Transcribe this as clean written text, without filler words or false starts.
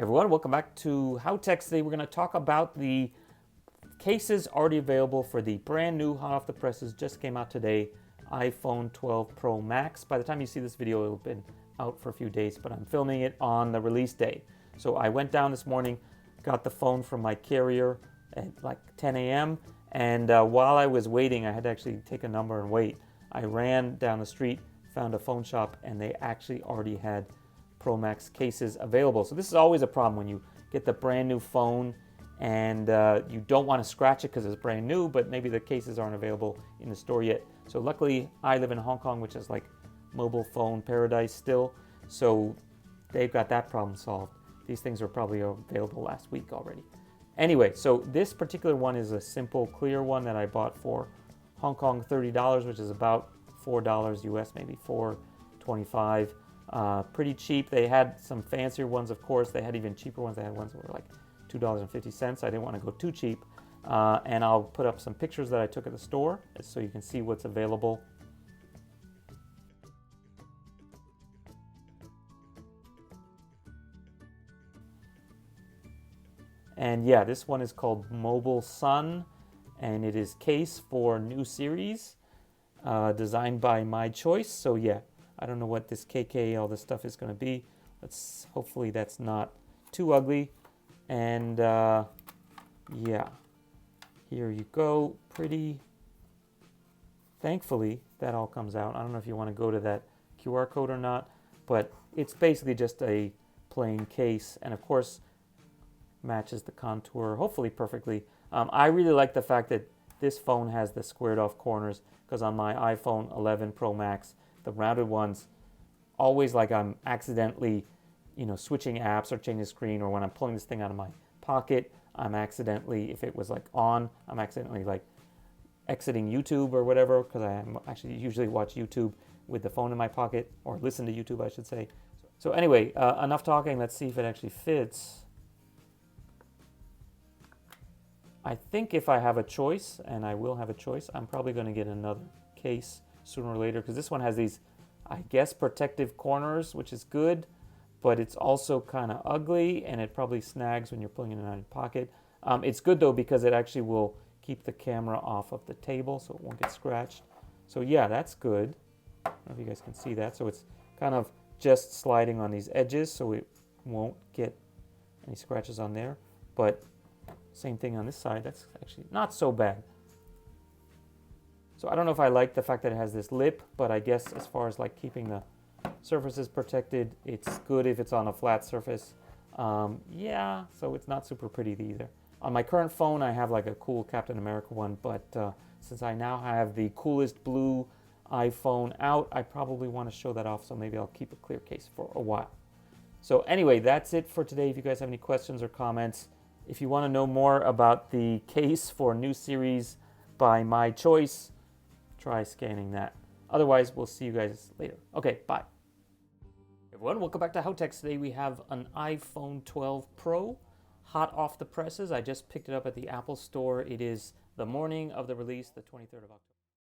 Everyone, welcome back to HowTech. Today we're going to talk about the cases already available for the brand new, hot off the presses, just came out today, iPhone 12 Pro Max. By the time you see this video, it'll have been out for a few days, but I'm filming it on the release day. So I went down this morning, got the phone from my carrier at like 10 a.m. And while I was waiting, I had to actually take a number and wait. I ran down the street, found a phone shop, and they actually already had Pro Max cases available. So this is always a problem when you get the brand new phone and you don't want to scratch it because it's brand new, but maybe the cases aren't available in the store yet. So luckily I live in Hong Kong, which is like mobile phone paradise still. So they've got that problem solved. These things were probably available last week already. Anyway, so this particular one is a simple clear one that I bought for Hong Kong $30, which is about $4 US, maybe $4.25. Pretty cheap. They had some fancier ones, of course. They had even cheaper ones. They had ones that were like $2.50. I didn't want to go too cheap. And I'll put up some pictures that I took at the store so you can see what's available. And yeah, this one is called Mobile Sun, and it is case for new series, designed by My Choice. So yeah, I don't know what this KK, all this stuff is going to be. Hopefully that's not too ugly. And yeah, here you go. Pretty. Thankfully, that all comes out. I don't know if you want to go to that QR code or not, but it's basically just a plain case. And of course, matches the contour hopefully perfectly. I really like the fact that this phone has the squared off corners, because on my iPhone 11 Pro Max, the rounded ones, always like I'm accidentally, switching apps or changing the screen, or when I'm pulling this thing out of my pocket, I'm accidentally, if it was like on, I'm accidentally like exiting YouTube or whatever, because I actually usually watch YouTube with the phone in my pocket, or listen to YouTube, I should say. So anyway, enough talking. Let's see if it actually fits. I think if I have a choice, and I will have a choice, I'm probably going to get another case sooner or later, because this one has these, I guess, protective corners, which is good, but it's also kind of ugly, and it probably snags when you're pulling it out of your pocket. It's good though, because it actually will keep the camera off of the table, so it won't get scratched. So yeah, that's good. I don't know if you guys can see that. So it's kind of just sliding on these edges, so it won't get any scratches on there. But same thing on this side. That's actually not so bad. So I don't know if I like the fact that it has this lip, but I guess as far as like keeping the surfaces protected, it's good if it's on a flat surface. Yeah, so it's not super pretty either. On my current phone, I have like a cool Captain America one, but since I now have the coolest blue iPhone out, I probably want to show that off, so maybe I'll keep a clear case for a while. So anyway, that's it for today. If you guys have any questions or comments, if you want to know more about the case for new series by My Choice, try scanning that. Otherwise, we'll see you guys later. Okay, bye. Everyone, welcome back to HowTech. Today we have an iPhone 12 Pro, hot off the presses. I just picked it up at the Apple Store. It is the morning of the release, the 23rd of October.